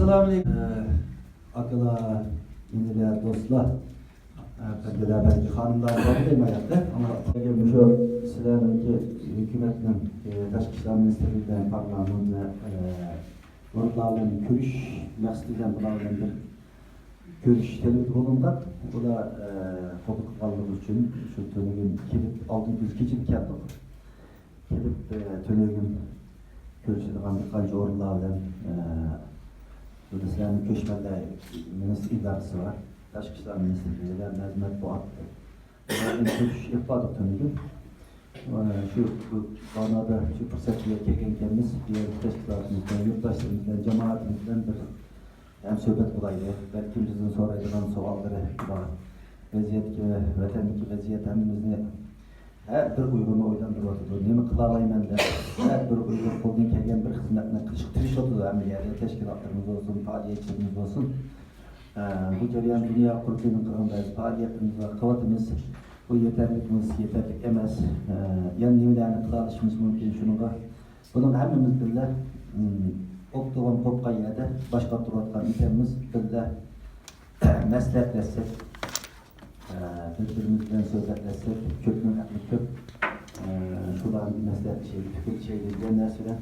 Assalamualaikum. Akalar, iniler, dostlar. Belki belki hanımlar var değil mi hayatta? Ama şu sizlerinki hükümetin, Tashqi ishlar ministerligidan, parlament ve organların görüş maqsadidan bulardan bir görüş telefon bulungan. Bu da hukuk kaldığı için şu tönegin kelip 600 kişilik yaptık. Kelip tönegin görüşüdüğün birkaç organlardan sizlerin köşmelde minister idaresi var. Tashqi ishlar ministerligi ve matbuot. Bunlardan görüş yapmadık tönegin. Şu konuda şu fırsatı kelgenimiz bir teşkilatımızdan, yurttaşlarımızdan, cemaatimizden bir hem söhbet bulaydı. Belki bizden soraydıgan soğalları var. Vaziyetki ve vatandaki vaziyetimizni her bir uygunu oylandırıyordu. Nemi kıla alayman da her bir uygun koldan kelgen bir hizmetine kışkırtırışıyordu. Hem yerde teşkilatlarımız olsun, faaliyetçilerimiz olsun. Bu jarayan dünya kuruluşunun kırındayız. Faaliyetimiz var, kıvatımız. Bu yeterlikimiz, yeterlik emas. Yani nemilerini kıla alışımız mümkün şununla. Bunun hemimiz birler. Oktuğun kopka yerde başka durutkan ikemiz birde mesleklesek, birbirimizden sözleklesek, kökünün aklı kök, şuradan meslek fikir diyen nesile,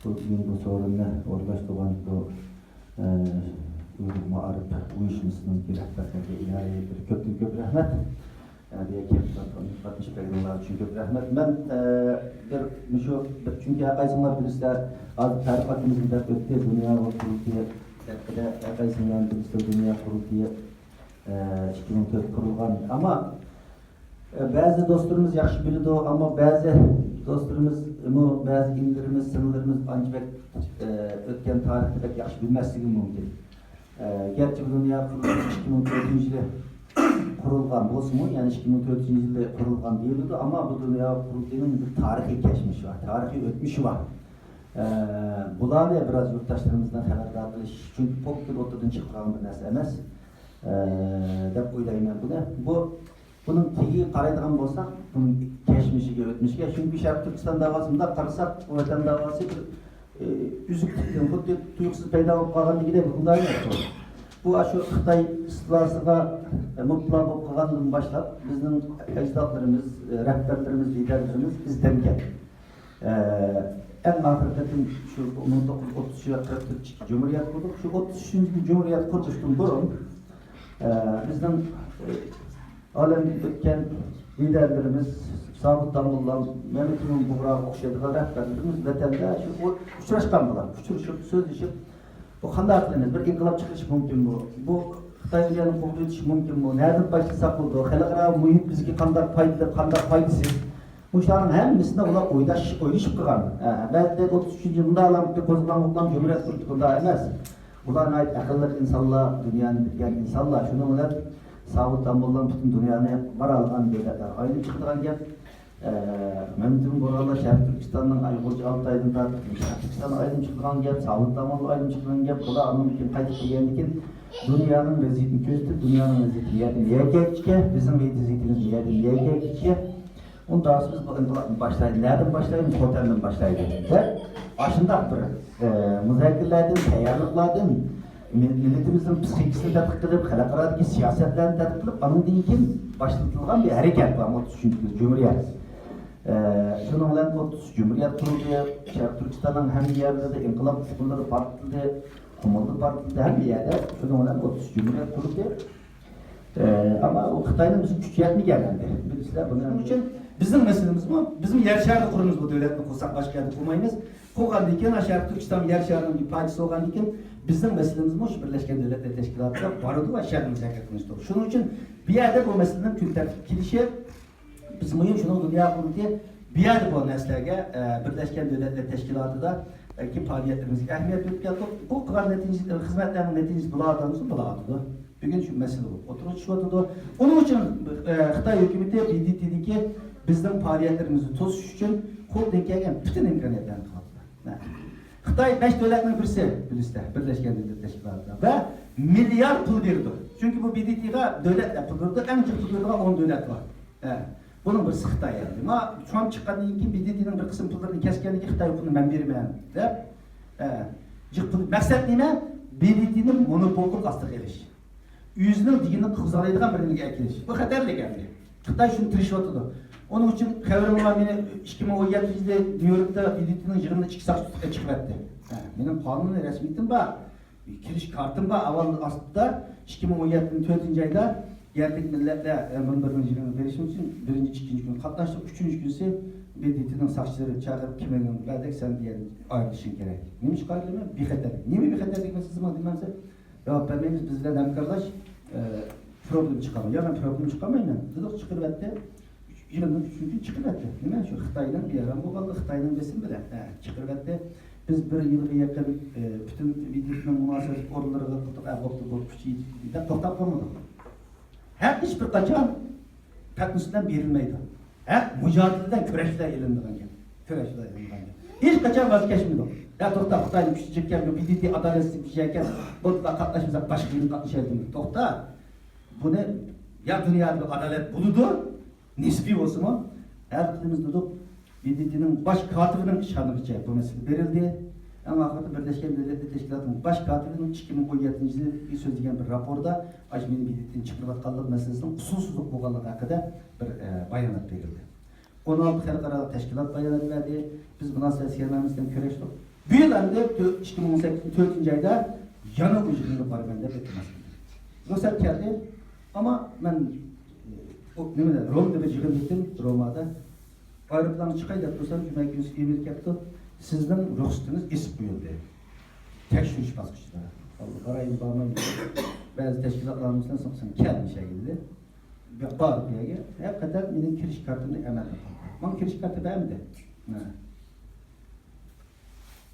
bu sorunla uğraştıgan bu uygulama arıp uyuşumuzun bir rehberlerine ilahiyye bir köklü köp rahmet. Diye katmış peygamberler için köp rahmet. Ben çünkü herkesler bilirler az tarifatımızın da öte dünya kurulu diye herkesler bilirler dünya kurulu diye 2004 kurulgan ama bazı dostlarımız yaxşı bildi ama bazı dostlarımız bazı illerimiz sınırlarımız ancak ötken tarihte pek yaxşı bilmezliği mümkün. Gerçi bu dünya kurulu 2004 yılı kurulgan bolsun mu? Yani 2004 yılda kurulgan değildi ama bu dünya kurulduğunun bir tarihi geçmişi var, tarihi ötmüşü var. Bular da biraz yurttaşlarımızdan haberdar qilish, çünkü pop bir ortadan çıkan bir narsa emas. Dep o'ylayman buni. Bunun tegi qaraydigan bo'lsak, bunun geçmişiga, o'tmishiga, çünkü Sharq Turkiston davosida qarasak, Vatan davosi bir üzüklükten, xuddi tuyuqsiz paydo bo'lib qolgandagidek bunday yo'q. Bu şu Xitoy istilasıga mutlaq bo'lib qolgandan boshlab bizning ecdatlarımız, rehberlerimiz, liderlerimiz bizden keldi. En ahirketin şu 1933 Cumhuriyet kurduk. Şu 33. Cumhuriyet kurduktan burun bizden alem ötken liderlerimiz, Sabit Damullan, Mehmet İmam Buğra okşadığı rehberlerimiz vatanda şu uçraşkan bular. Uçuruşup, sözleşip bu qanday qilamiz? Bir inqilab chiqishi mumkin bu. Bu Xitoyni qo'l etish mumkin bu. Nereden başlasak bo'ldi? Xalqaro muhit bizga qanday foydali, qanday foydasiz? Bu işlerin hemmisinde ular oylashib qilgan. Ba'zida 33-yilda alamda qo'zg'algan o'qlan Cumhuriyet kurduk bunda emas. Ular ait aqlli insonlar, dunyoni bilgan insonlar. Shuni ular Sabit Damullan butun dunyoni baralgan davlatlar. Aylib chiqadigan gap Mümkün buralar Sharq Turkistonning Uyg'urcha Altaydan tortib, Sharq Turkiston aylanib chiqqan gap, Sabit Damullan aylanib chiqqan gap, bular mumkin qaytib kelgandan dunyoning vaziyatini ko'rsatib, dunyoning vaziyatini yakka bizim vaziyatimiz yakka Ondan sonra biz bu inqilobni boshlaydi. Nereden boshlaydi? Xotandan boshlaydi. Ve başında bir müzakirlerden, tayyorliklardan milletimizin psikikasini tadqiq qilib, xalqarodagi siyosatlarni tadqiq qilib, ondan keyin başlatilgan bir hareket var 33. Cumhuriyet. Şunun bilan 33 Cumhuriyet kuruldu. Sharq Turkistonning ham yerlarida inqilob uskullari partildi, qumuldi partildi, ham yerda şunun bilan 33 Cumhuriyet kuruldu. Ama o Xitoyning bizni kuchi yetmaganligi. Bizlar buning uchun bizim meselemiz bu. Bizim yer şarı kurumuz bu devletni kursak başka yerde kurmayız. Kurgandan keyin Sharq Turkiston yer şarının bir parçası olgandan keyin bizim meselemiz bu Birleşken Devletler Teşkilatı'na vardı ve şart müzakeretimiz doğru. Şunun için bir yerde bu meselenin tüm tertip kilişi biz mühim şunu dünya kuruldu. Bir yerde bu meseleге Birleşken Devletler Teşkilatı'da ki faaliyetlerimize ehemmiyet verdik. Bu kılan hizmetlerin neticesi bulardan bulardı. Bugün şu mesele bu. Oturuşuyordu. Onun için Xitoy hükümeti BDT'deki bizden faaliyetlerimizi tozuş için koldan kelgan bütün imkoniyatlarni qildi. Xitoy 5 davlatning birisi bilishda Birleşken Devletler Teşkilatı'na ve milyar pul berdi. Çünkü bu BDT'ga devletler pul berdi. En çok pul berdiği 10 devlet var. Bunun birisi Xitoy yani. Ama şu an çıkandan keyin BDT'nin bir kısım pullarını keskenligi Xitoy pulunu ben bermeyman deb. Maksat nima? BDT'nin monopolluq astiga elish. Yüzünün digini qızalaydigan biriniga akelish. Bu xatarli gapdir. Xitoy shuni tirishyotidir. Onun uchun xabarim bor, meni 2017-yilda Nyu-Yorkda BDT'ning yig'inida 2 soat chiqib ketdi. Mening qonuniy rasmiyatim bor. Kirish kartım bor. Avval aslida 2017-yilning 4-oyda Yerlik milletler bunların yig'inini berishim uchun 1-2 kun qatnashdim. 3-kunsi BDT'nin saçları çağırıp kimenin verdik sen diye ayrılışın gerek. Neymiş ayrılma? Bir xatarlik. Niye bir xatarlik meselesi mi dememse? Cevap vermeyimiz bizden hemkarlaş problem çıkamıyor. Ya ben problem çıkamayım. Dedik çıkırıverdi. Yılının 3. gün çıkırıverdi. Değil mi? Şu Xitay'dan bir yaran bu kaldı. Xitay'dan besin bile. Çıkırıverdi. Biz bir yıl yakın bütün BDT'nin münasebet orduları kıldık. Avukatı bulup bir toktap olmadı. Hep hiçbir kaçan katmışından verilmeydi. Hep mücadeleden köreşler elindiğinden gel. Köreşler elindiğinden gel. Hiç kaçan vazgeçmedi. Ya tohta Xitay'ın küçücükken, BDT adaletsizlik bir şeyken, bu da katlaşımızda başka bir katlaşaydım. Tohta, bu ne? Ya dünyada bir adalet buludu, nispi olsun mu? Her kılımız dedik, BDT'nin baş katibinin şanlıkça bu mesele verildi. Ama hakikaten Birleşken Milletler Teşkilatı'nın baş katibinin 2017-yilda sözleyen bir raporda Ajmer'in BDT'nin çıkırıvatkanlık meselesinin usulsuzluk boğanlığı hakkında bir bayanat verildi. 16 xalqaro teşkilat bayanat verdi. Biz münasebet gelmemizden köreştik. Bu yıl hem de 2018'in 4. ayda yana ucunu var bende beklemezdim. Ruhsat geldi ama ben Roma'da bir yığın gittim, Roma'da. Aeroplanı çıkaydı, tursam cuma günü emir yaptı. Sizden ruhsatınız esip buyurdu. Tekşiriş baskıçları. Karayın bağımlı bazı teşkilatlarımızdan sonra gelmiş şekilde. Bağırıp diye hep kadar benim kiriş kartımda emel yapalım. Ben kiriş kartı benim de.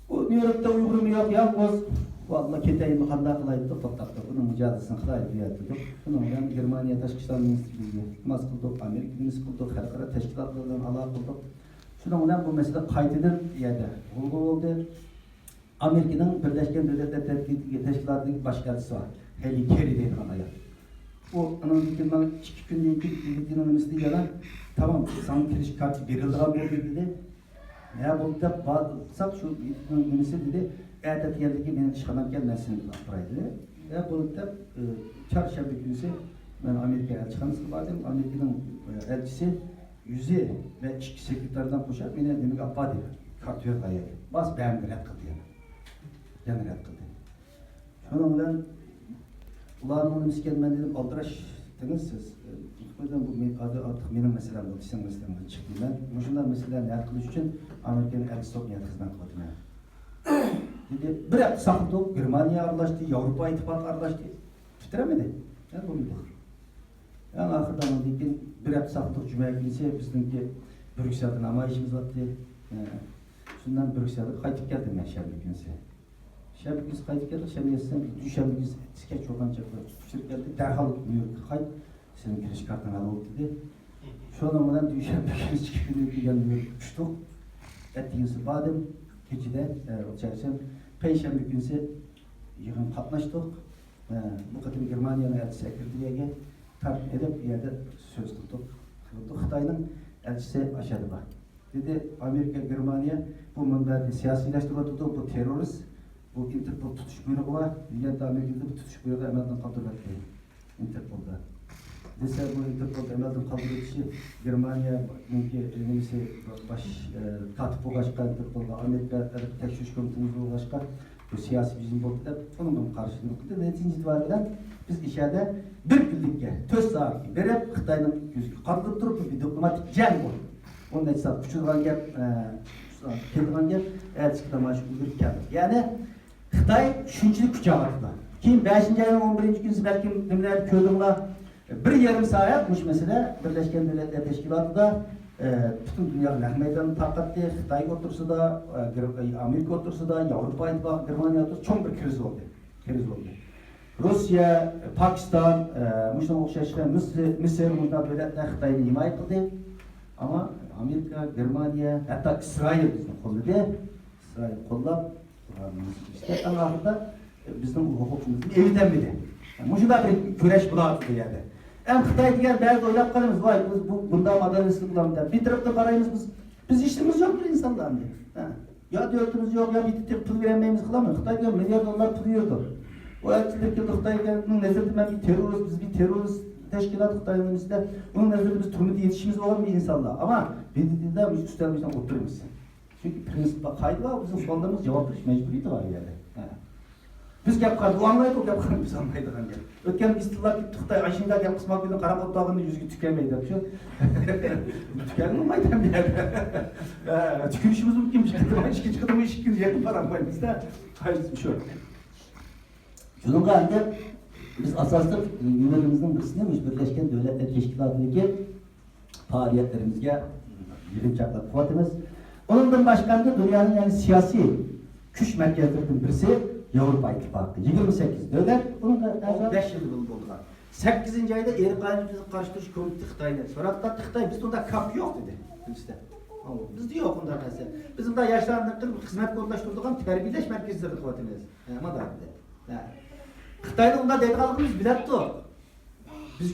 Bu New York'ta uygurum yok, yalnız vallahi keteyimi kanda kılaydı, toptakta. Bunun mücadelesini kılaydı diyorduk. Bunun ben Germaniya Taşkışlar Ministrliği'ne mas kıldık, Amerika'nın kıldık, halkara teşkilatlardan ala kıldık. Şundan bu mesele kayıtıdır yerde. Bulgu oldu. Amerika'nın Birleşken Milletler Teşkilatı'nın başkanısı var. Heli Kerry dedi bana ya. O anonimlikten ben 2 günde 2 bildiğinin misli yalan. Tamam, sana kiriş kartı verildi abi dedi. Ya bu da baksak şu misli dedi. Eğer geldi ki benim dışarıdan gelmesin dedi. Ya bu da çarşamba günü ben Amerika'ya elçihanısı vardım. Amerika'nın elçisi yüzü ve iki sekreterden koşar beni demek abba diyor. Kartıyor kayıyor. Bas beğendi red kıldı yani. Yani red kıldı. Şununla ulan onu misken ben dedim aldıraştınız siz. O yüzden bu adı artık benim meselem oldu. Sizin meselemden çıktım ben. Şundan meselelerini el kılış için Amerika'nın elçisi sokmaya hizmet kıldım yani. Dedi, bir hafta saklıdık, Germaniya arlaştı, Avrupa İttifakı arlaştı. Bitiremedi. Yani bu müdür. Yani ahırdan dedim, bir hafta saklıdık cümle günse bizimki Brüksel'de namayişimiz vardı. Şundan Brüksel'de kayıtıp geldim ben şerbi günse. Şerbi günse kayıtıp geldik, şerbi günse düşerbi günse skeç olganca tutuşturup geldi. Derhal New York'a kayıt, senin giriş kartını alıp dedi. Şu anlamadan düşerbi günse çıkıyor New York'a uçtuk. Ettiğinizi badım. Gecede uçarsam Perşembe günü yığın katlaştık. Bu kadar Germaniyanın elçisi sekreteriye takip edip bir yerde söz tuttuk. Xitay'ın elçisi aşağıda var. Dedi Amerika, Germaniya bu manberde siyasileştirdi, bu terörist, bu Interpol tutuş buyruğu var. Dünyada Amerika'da bu tutuş buyruğu emelden kaldırıldı. Interpol'da. Dese bu Interpol'da emelden kaldırıldığı Germaniya neyse baş katip ulaşkan Interpol'da Amerika tekşiriş komitemiz ulaşkan bu siyasi bizim boyutta onun karşılığında netice itibariyle biz içeride bir günlükte 4 saat verip Xitay'ın gözü kaldırıp durup bir diplomatik cem oldu. Onun hesabı küçülgen gap, kelgen gap, elçikte maaşı uyurken. Yani Xitay üçüncülük kucağıda. Kim 5. ayın 11. günü belki neler köydüğümde bir yarım saatmiş mesela Birleşken Milletler Teşkilatı'da bütün dünyanın meydanını tarqatdı. Xitay otursa da, Amerika otursa da, Avrupa İttifakı, Germaniya otursa çok bir kriz oldu. Rusya, Pakistan, Müslüman okşaşlar, Mısır, bunlar devletler Xitay'ı himaye kıldı. Ama Amerika, Germaniya, hatta İsrail bizim kolladı. İsrail kollab, işte Allah'ta bizim hukukumuzun evinden biri. Muşuda bir güreş bulağı yerde. Hem Xitay diyen bazı oylap kalımız, vay bundan adaletsizlik bulamında. Bir tarafta karayımız biz işimiz yok bir insanlar diye. Ya dörtümüz yok, ya bir pul veremeyimiz kılamıyor. Xitay diyor milyar dolar pul yiyordu. O elçilik yılda Xitay'ın nezareti ben bir terörist, biz bir terörist teşkilat Xitay'ın üstünde, onun nezareti biz turmada yetişimiz olan bir insanlar. Ama bedidinde biz üstlerimizden otururuz. Çünkü prensip kaydı var, bizim sonlarımız cevap veriş mecburiyeti var yani. Biz gap qilib, u anlaydi, o gap qilib biz anlaydigan gap. O'tgan istillar ketdi Xitoy Ashinda gap qismoq bilan qarab o'tog'ini yuziga tukamaydi deb shu. Tukanmaydi ham bu yerda. Tukunishimiz mumkin, ikkinchi qadam ikkinchi yaqin qaramaymiz-da. Hayır shu. Shunga endi biz asosli yo'limizning birisini Birleşken Devletler Teşkilatı'ndaki faaliyetlerimizga bilim çaklab qilyapmiz. Onundan başka dünyanın yani siyasi kuch merkezlerinden birisi Avrupa İttifakı. 28 devlet, bunun da 5 yıl oldular. 8. ayda Erkan'ı karıştırış komitesi Xitay'da. Sonra Xitay, bizde onda kap yok dedi. Bizde yok onda mesela. Bizim de yaşlarında hizmet konulaştırdığı terbiyeleş merkezleri kuvvetimiz. Ama da dedi. Xitay'da onda dediğimiz bilet o. Biz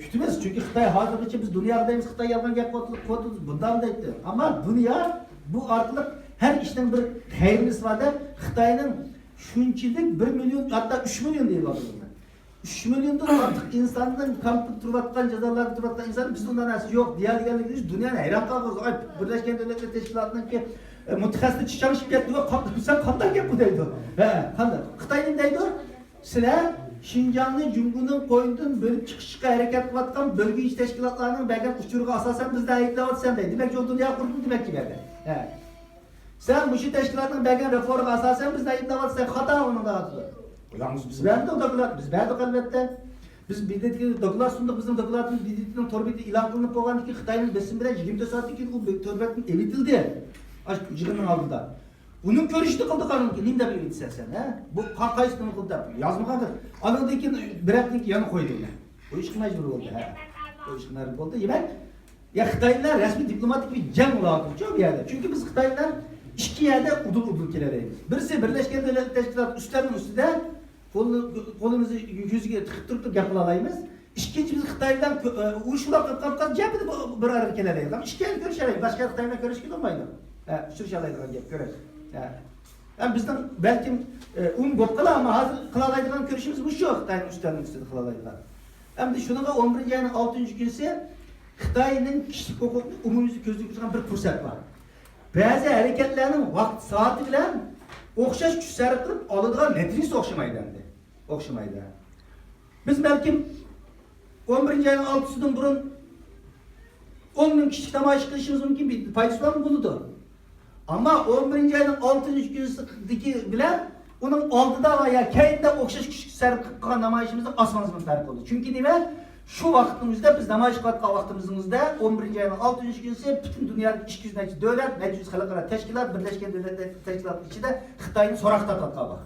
kütümüz çünkü Xitay hazır için biz dünyadayız. Xitay yapan gel koyduğumuz bundan da etti. Ama dünya bu artık her işten bir hayrımız var da Xitay'ın şunçilik 1 milyon hatta 3 milyon diye bakıyorum ben. 3 milyondan artık insanın kampı turbattan cezaları turbattan insan biz ondan nasıl yok diğer gidiyoruz dünyanın hayran kalıyoruz. Ay Birleşken Devletler Teşkilatı'ndaki mütehassıs çalışıp gitti ve sen kandan gel bu deydi. He kandan. Xitay'ın deydi sizler Şinjanlı Cumhur'un koyduğun bölüp çıkışıka hareket kılatkan bölge iş teşkilatlarının belki uçuruğu asasen bizde ayıklavat sen deydi. Demek ki o dünya kurdun demek ki verdi. He. Sen bu işi teşkilatının belki reformu asasen bizde ayıklavat sen hata onun da atıdır. Yalnız biz verdik o dokulat, biz verdik elbette. Biz bildik dokulat sunduk, bizim dokulatımız bildiğinin torbeti ilan kılınıp olan ki Xitay'ın besin bilen 24 saatlik ki bu torbetin evitildi. Aşk jığının aldığında. Bunun görüştü kıldı kanun ki, neyim de bir evitsen sen he? Bu kaysını kıldı, yazmakadır. Anadaki bir haftalık yanı koydu yine. O iş mecbur oldu he. O iş mecbur oldu. Yemek, ya Xitaylılar resmi diplomatik bir cem olarak çok bir yerde. Çünkü biz Xitaylılar iki yerde udul keleriyiz. Birisi Birleşken Devletler Teşkilatı üstlerinin üstünde kolumuzu yüzüge tıkıp yapılalayımız. İkinci biz Xitay'dan uyuşulak kaptan cebide bir hareketlerdeyiz. Ama işkence görüşemeyiz. Başka Xitay'la görüşkün olmaydı. Sürüşalaydıgan gap görev. Yani bizden belki gopkala ama hazır kılalaydıgan görüşümüz bu şu Xitay'ın üstlerinin üstünde kılalaydıgan. Hem de şunun 11. ayının 6. günüsü Xitay'ın kişilik hukukunu umumiyüzü gözlük tutan bir fırsat var. Bazı hareketlerinin vakti saati bilen okşaş güç sarf kılıp alıdığan netrisi okşamaydı endi. Okşamaydı. Biz belki 11. ayının 6'sından burun 10 bin kişilik namayış kılışımız mümkün bir paylaşılan buludu. Ama 11. ayının 6. günündeki bilen onun altıda veya kayında okşaş güç sarf kılan namayışımızda asmanızın fark oldu. Çünkü niye? Şu vaktimizde biz namayış kılkan vaktimizde 11. ayının 6. günüsü bütün dünyadaki iş gücündeki devlet, meclis halkara teşkilat, Birleşken Devletler Teşkilatı içinde Xitay'ın sorakta tatlığa bak.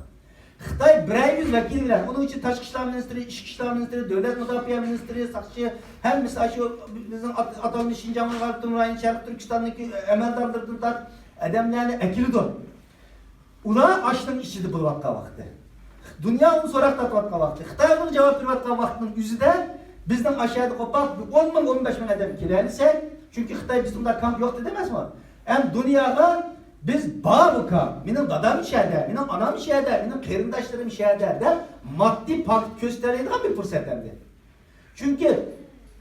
Xitay birey yüz vekiller, onun için Taşkı İşler Ministri, İçki İşler Ministri, Devlet Müdafiye Ministri, Sakçı, hem mesela şu bizim atamın Şincan'ın Kartın Rayın, Şerif Türkistan'daki emeldarlardan da edemlerini ekilidir. Ula açtığın işçidi bu vakti. Dünya onu sorakta tatlığa vakti. Xitay onu cevap vermekte vaktinin yüzü de bizden aşağıda kopak 10 bin 15 bin adam kiralise çünkü Xitay bizimde kamp yok demez mi? Hem dünyada biz bağ kamp, benim dadam şehirde, benim anam şehirde, benim kerindaşlarım şehirde de maddi pakt gösterdiğinden bir fırsat verdi. Çünkü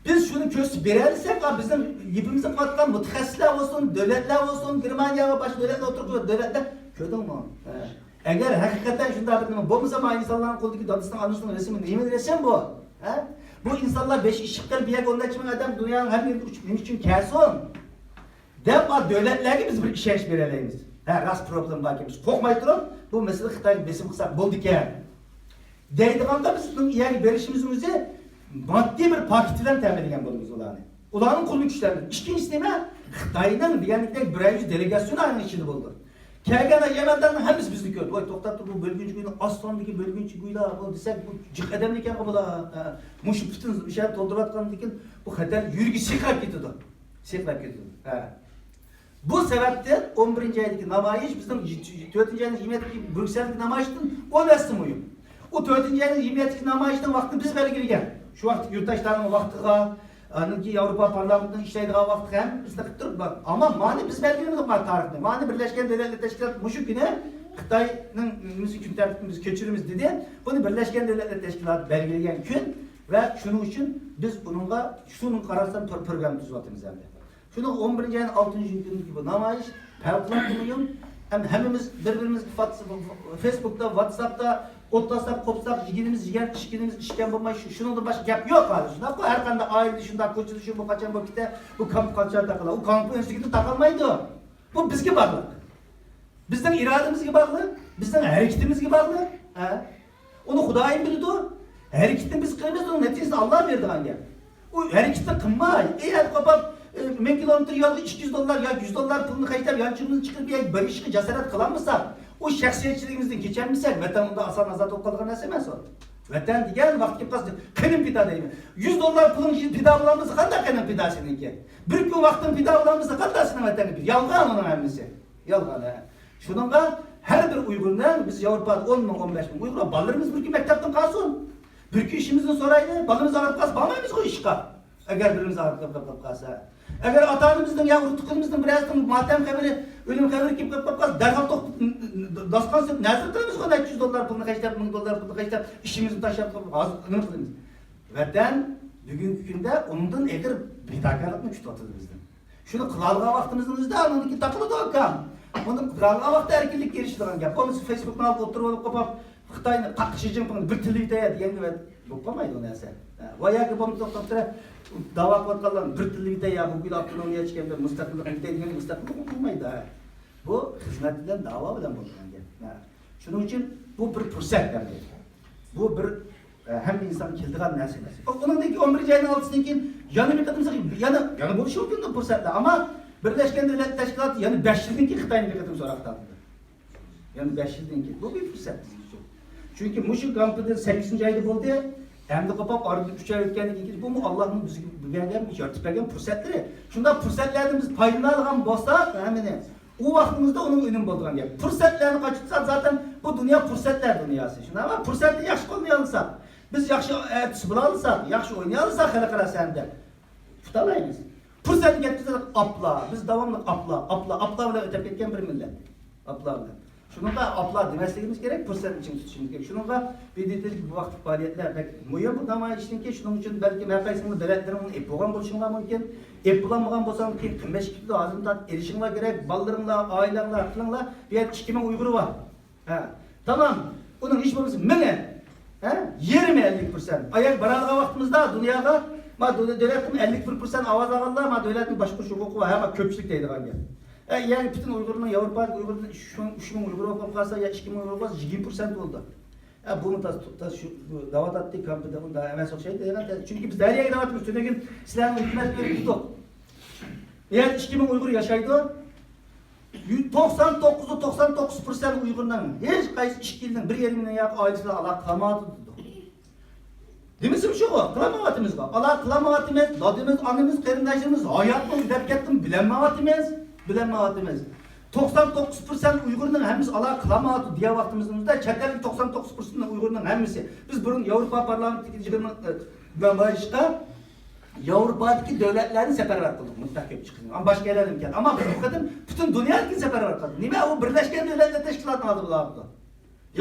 biz şunu gösterirsek bizim yipimizi katlan mütehassisler olsun, devletler olsun, Germanya ve başka devletler oturup devletler kötü mü? Eğer hakikaten şunda bir bu zaman insanların koldaki dadısından anlaşılan resmin yemin resim bu. He? Bu insanlar 5 ışıklar bir yer onda çıkan adam dünyanın her yerinde uçmuş için kerson. Devlet devletlerge biz bir işe veremeyiz. Ha rast problem var ki biz korkmayı durup bu mesele Xitay'ın besim kısa buldu ki. Deydiğinde biz bunun yani verişimizi maddi bir paketinden temin edilen bulumuz olanı. Ulanın kolu güçlerinin. İkincisi ne? Xitay'ın diğerlikte birey delegasyonu aynı işini buldu. Kâgâna Yemen'den hepimiz bizni gördü. Vay toktattı bu bölgünçü güyünü, Aslan'daki bölgünçü güyüla, bu desek bu cık edemliken kabula, muşu bütün bir şey dolduratkan dikin, bu kadar yürgü sikrak gidiyordu. Sikrak gidiyordu. Bu sebepten 11. aydaki namayış, bizim 4. ayın 27'deki Brüksel'deki namayıştın o vestim uyum. O 4. ayın 27'deki namayıştın vakti biz belirgilgen. Şu vakti yurttaşlarının vaktıga, ki Avrupa Parlamento'nun işleydiği vakti hem biz de kıttırıp bak. Ama mani biz belirlemedik var tarihinde. Mani Birleşken Devletler Teşkilatı muşuk güne Xitayning kun tartibimiz keçirimiz dedi. Bunu Birleşken Devletler Teşkilatı belgilegen gün ve şunun için biz bununla şunun qarasam program tuzatımız endi. Şunun 11. ayın 6. günü bu namayış favqulodda mühim. Hemimiz birbirimiz Facebook'ta, WhatsApp'ta otlasak, kopsak, yigirimiz, işkinimiz işken bulmayı şunun da başka gap yok hali. Şunda her kanda aile şunda koçu şu bu kaçan bu kite bu kamp kaçar takıla. O kampın üstüne takılmaydı. Bu bizge bağlı. Bizden irademizge bağlı, bizden hareketimizge bağlı. Onu Xudayım bildi o. Hareketini biz kılmıyoruz, onun neticesinde Allah verdi hangi. O hareketini kılmay. Eğer kapap 1000 kilometre yolu 200 dolar ya 100 dolar pulunu kayıtlar yançımızı çıkıp bir işi cesaret kılamazsak, o şahsiyetçiliğimizden geçermişsek, vatanında asan azat olup kalkan esemez o. Vatan diyen vakti pas kının pida değil mi? 100 dolar pulun pida bulamazsa kanda kının pida seninki. Bir gün vaktin pida bulamazsa kanda senin vatanı pida. Yalgan onun hemisi. Yalgan he. Şununla her bir Uygur'dan biz Avrupa'da 10 bin 15 bin Uygur'a ballarımız bir gün mektepten kalsın. Bir gün işimizden soraydı, balımız ağırıp kalsın, bağmayız o işka. Eğer birimiz ağırıp kalsa. Eğer atanımızdan ya urtukumuzdan birazdan matem haberi, ölüm haberi kim kapıp kalsa derhal daskan söp nazır kılımız o 200 dolar pulunu kaçtar, 1000 dolar pulunu kaçtar, işimizi taşıyıp azıcık kılımız. Vatan bugünkü günde ondan eğer bidakarlık mı kütü atıldı bizden. Şunu kılalga vaktimizden üzde anladaki takılı da okam. Onun kılalga vakti erkinlik geliştiren gap. O biz Facebook'tan alıp oturup olup kapap Xitay'ın kakışıcın bir tili deyedi diyen gibi yoklamaydı onu ese. Vaya ki bunu toptatıra dava kotkalan bir tili deyedi ya bu bir autonomiya çıkan bir müstakillik deydiğini müstakillik olmaydı. Bu hizmetinden dava bilen bulunan gap. Şunun için bu bir fırsat derdi. Bu bir hem insan kildiğen meselesi. Onun da 11. ayın 6'sından keyin yana bir kadın yana bu şu gün fırsatla ama Birleşken Devletler Teşkilatı yani 5 yıldan keyin Xitay'ın bir kadın soraktan. Yani 5 yıldan keyin bu bir fırsat bizim için. Çünkü Muşuk kampıda 8. ayda oldu. Hem de kapap arada 3 ay ötkenlik ikinci bu mu Allah'ın bizi bilgen bir şartı vergen fırsatları. Şunda fırsatlardan biz payını algan bolsa hemen o vaktimizde onun önüm bulduğun gibi. Fırsatlarını kaçırsak zaten bu dünya fırsatlar dünyası. Şunda ama fırsatı yaxşı olmayalımsak, biz yaxşı ertesi bulalımsak, yaxşı oynayalımsak halkara sende tutamayız. Fırsatı getirsek apla, biz devamlı apla bile ötep ketken bir millet. Apla bile. Şunun da apla demesligimiz gerek, fırsat için tutuşumuz gerek. Şunun da bir dedik bu vakit faaliyetler pek mühim bu dama için ki şunun için belki merkezinde devletlerin onu epogan buluşunlar mümkün. Epoganmagan bolsa ki 15 kilo azından erişinler gerek, ballarınla, ailenle, aklınla bir yer 2000 Uyguru var. Tamam, onun iş bulması mene. 20-50%. Ayak baralığa vaktimizde dünyada ma devletin 51% avaz ağırlar, ma devletin başka hukuku var, ama köpçülük deydi hangi. Yani bütün Uygur'un, Avrupa'da Uygur'un 3.000 Uygur olup kalsa ya 2.000 Uygur olsa 20% oldu. Bunu şu davat attık kampında bunu da hemen çok şey değil. Çünkü biz her yere davat etmiyoruz. Tüm gün silahın hükümetleri tutuk. Eğer 2.000 Uygur yaşaydı, 99% Uygur'dan hiç kayısı işkilden bir yerinden yak ailesiyle Allah kılamadı. Değil misin şu o? Kılamavatımız var. Allah kılamavatımız, dadımız, anımız, karındaşımız, hayatımız, derkettim, bilenmevatımız. 99% Uygur'un hemimiz Allah kılamavatı diye vaktimizde çetelin 99% Uygur'un hemisi. Biz bunun Avrupa Parlamento'daki başka Avrupa'daki devletlerini seferber kıldık. Mutlaka çıkın. Ama başka yerler imkan. Ama bu kadın bütün dünyadaki seferber kıldık. Niye? O Birleşken Devletler Teşkilatı'nı aldı bu lafı.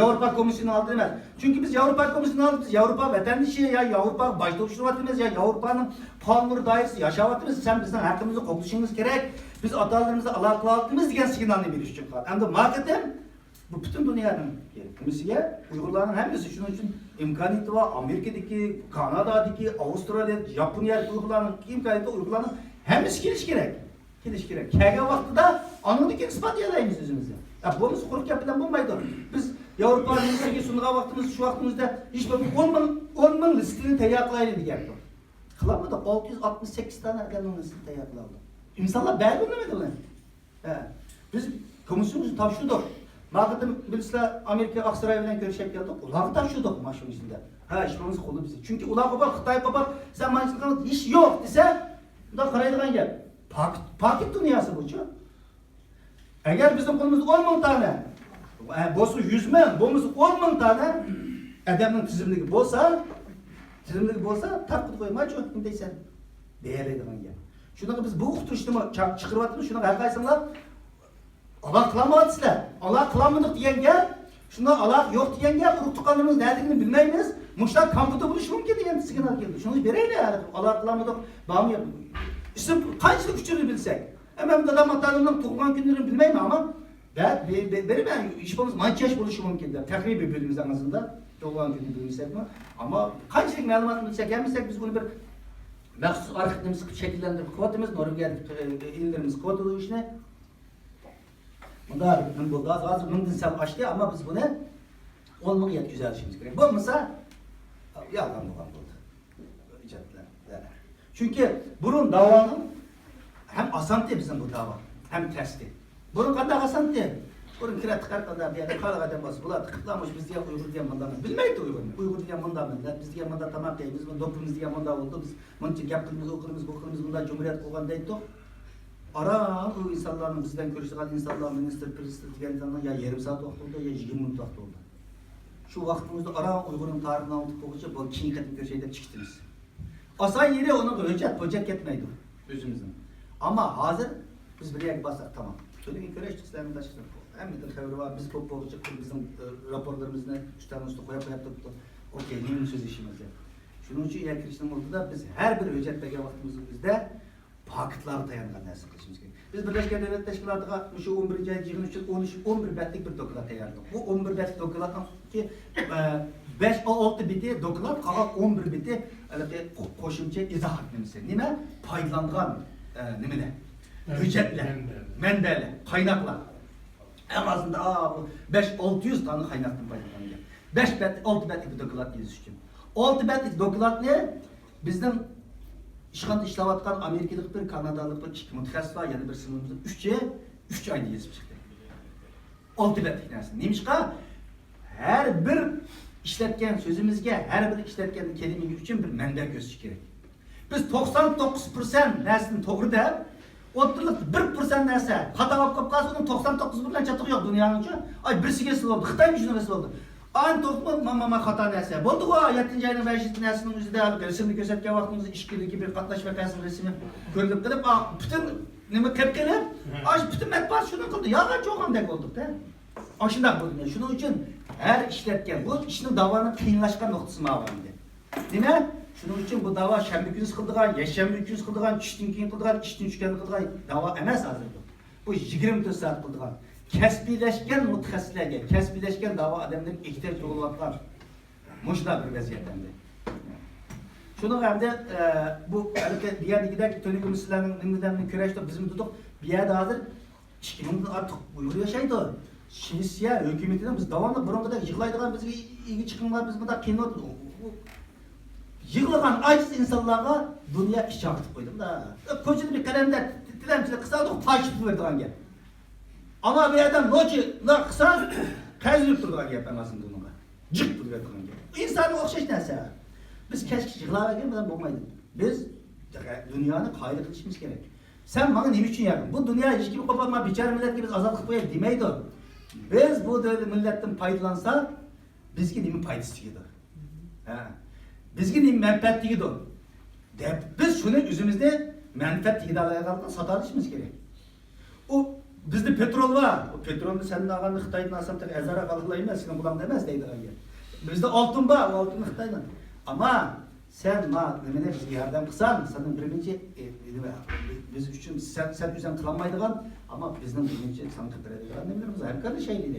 Avrupa Komisyonu aldı demez. Çünkü biz Avrupa Komisyonu aldık, biz Avrupa vatandaşı ya Avrupa başta uçurvatımız ya Avrupa'nın palmur dairesi yaşavatımız, sen bizden hakkımızı konuşmamız gerek. Biz atalarımızı alakalatımız diyen signalini veriş için kaldı. Hem de marketin bu bütün dünyanın kimisiye Uygurların hemisi şunun için imkaniyeti var. Amerika'daki, Kanada'daki, Avustralya, Japonya Uygurların imkaniyeti Uygurların hemisi geliş gerek. Geliş gerek. Kâga vakti da anladık ispat edeyimiz yüzümüzde. Ya bu biz korku yapıdan bulmaydı. Biz Avrupa'nın ülkesi sunduğu vaktimiz şu vaktimizde hiç böyle 10 bin listini teyaklayın diye yaptı. Kılamadı 668 tane adamın listini teyakladı. İnsanlar beğenmemedi bunu. Biz komisyonumuzu tavşırdık. Mağdur'da birisler Amerika Aksaray ile görüşüp geldik. Ulan tavşırdık maşın içinde. İşimiz kolu bizi. Çünkü ulan baba Xitay baba sen mançılıktan iş yok dese da karaydıgan gel. Pakit dünyası bu çok. Eğer bizim kolumuzda 10 bin tane, bosu 100 bin, bomuz 10 bin tane adamın tizimligi bolsa, takıp koymay çok kim deysen değerliydi bana. Şuna biz bu uqturishni chiqaryapmiz, shuna qaysanlar Allah kılamadı sizler. Allah kılamadık diyen gel. Şunda Allah yok diyen gel. Uruk tukanımız nerede bilmeyiniz. Muşlar kampıda buluşu mümkün diyen sigara geldi. Şunu bereyle yani. Allah kılamadık. Bağımı yapın. İşte kaçlık küçüğünü bilsek. Hemen de damatlarının tokulan günlerini bilmeyim ama ben işimiz mançeş buluşu mümkün der. Tekrar birbirimizden azında tokulan gününü bilsek mi? Ama kaçlık malumat bilsek gelmesek biz bunu bir məxsus arxivimizi şekillendirip kuvvetimiz, Norvegiya illerimiz kuvvetli işine. Bunda bu gaz mümkün sel açtı ama biz bunu olmak güzel işimiz gerek. Bu olmasa yalan oldu. Çünkü bunun davanın hem asanti bizim bu dava hem testi. Bunun kadar asanti. Bunun kiratkar kadar bir yerde kala kadar bas. Bunlar tıklamış biz diye Uygur diye mandarız. Bilmeyiz de Uygur. Uygur diye mandar millet. Biz diye mandar tamam değil. Biz doktorumuz diye mandar oldu. Biz bunun için yaptığımız okulumuz bundan cumhuriyet kovan deydi. Ara o insanların bizden görüştüğü insanlar minister, prezident diyen insanlar ya yarım saat vakti ya 20 minut vakti oldu. Şu vaktimizde ara Uygur'un tarihinden aldık olunca bu kinikatin köşede çıktınız. Asay yeri onu böcek etmeydi özümüzün. Ama hazır biz bir yere basak tamam. Söyleyin köreştik sizlerin taşıdık. Hem de haberi var biz bu boğucu bizim raporlarımızda üstlerine üstü koyup tuttu. Okey, neyin söz işimiz ya. Şunun için eğer kirişten oldu da biz her bir hüccet belge vaktimizde paketler dayanılan dersi kılışımız gerekiyor. Biz Birleşken Devlet Teşkilatı'na şu 11. ayın 11 betlik bir dokulat ayarladık. Bu 11 betlik dokulatın ki 5-6 biti dokulat, kalan 11 biti koşumca izah etmemiz. Nime? Paydalandıran nimine? Hüccetler, menbeler, kaynaklar. En azından 5-600 tane kaynaktım paydalanıyor. 6 betlik bir dokulat yazıştım. 6 betlik dokulat ne? Bizden İşğalda işlevatkan Amerikalık bir, Kanadalık bir, iki mütəxəssis var, yani bir sınıfımızda 3 ayda yazıp çıktı. 6 betlik neresi? Neymiş ka? Her bir işletken sözümüzge, her bir işletken kelimesi için bir menber göz gerek. Biz 99% nersini doğru der, oturluk 1% nerse hata kapıp kalsa onun 99% çatığı yok dünyanın için. Ay birisi kesil oldu, Xitay gücüne kesil oldu. Aynı toplum mama hata nerse. Boldu o 7. ayının 5. nersinin üzerinde alıp resimli gözetken vaktimizi işkili gibi katlaş vakasının resmi gördük dedim. Bütün neme kepkeli, bütün matbuat şunu kıldı. Ya çok andek olduk da. Aşındak buldum. Şunun için her işletken bu işin davanın kıyınlaşkan noktası mağarandı. Değil mi? Şunun için bu dava şembe günü kıldıgan, yeşembe günü kıldıgan, çüştün keyin kıldıgan, iştin üçgen kıldıgan dava emas hazır bu. Bu 24 saat kıldıgan. Kesbileşken mutaxassislarga, kesbileşken dava adamların ihtiyaç duyulayotgan muşda bir vaziyetimde. Şunu hem de bu diğerdeki tönük sizlerin nimeden küreşte bizim tutup bir yerde hazır 2000 artık Uygur yaşaydı. Şinisiya hükümetinden biz devamlı burun kadar yıkılaydıgan bizge iyi çıkımlar biz bunda kino yıkılan aciz insanlara dünya iş yaptık koydum da. Kocaman bir kalemde dilemçide kısaldık taşıp verdiğin gel. Ama bir adam noçlar kısa, kazılıp durduğun gibi yapamazsın bununla. Cık durduğun gibi. İnsanın okşaş neyse. Biz keşke yıkılara gelmeden bulmaydık. Biz dünyanın kaydı kılışımız gerek. Sen bana ne için yakın? Bu dünya ilişkimi koparma, biçare millet gibi biz azaltıp koyup demeydi. Biz bu milletten paydalansa, bizge nemin paydası çıkıydı. Bizge nemin menfaat çıkıydı. Biz şunu yüzümüzde menfaat çıkıydı alayakaldan satarışımız gerek. O bizde petrol var. O petrolü senin ağanı Xitay'dan alsam tek ezara kalıklayayım senin kulağın demez deydi ağabey. Bizde altın var, o altını Xitay'dan. Ama sen nemine bizge yardım kısan, senin birinci biz üçün sen üzerine kılanmaydıgan ama bizden birinci sana kıpır edilen ne biliriz, her kadar şeyli değil.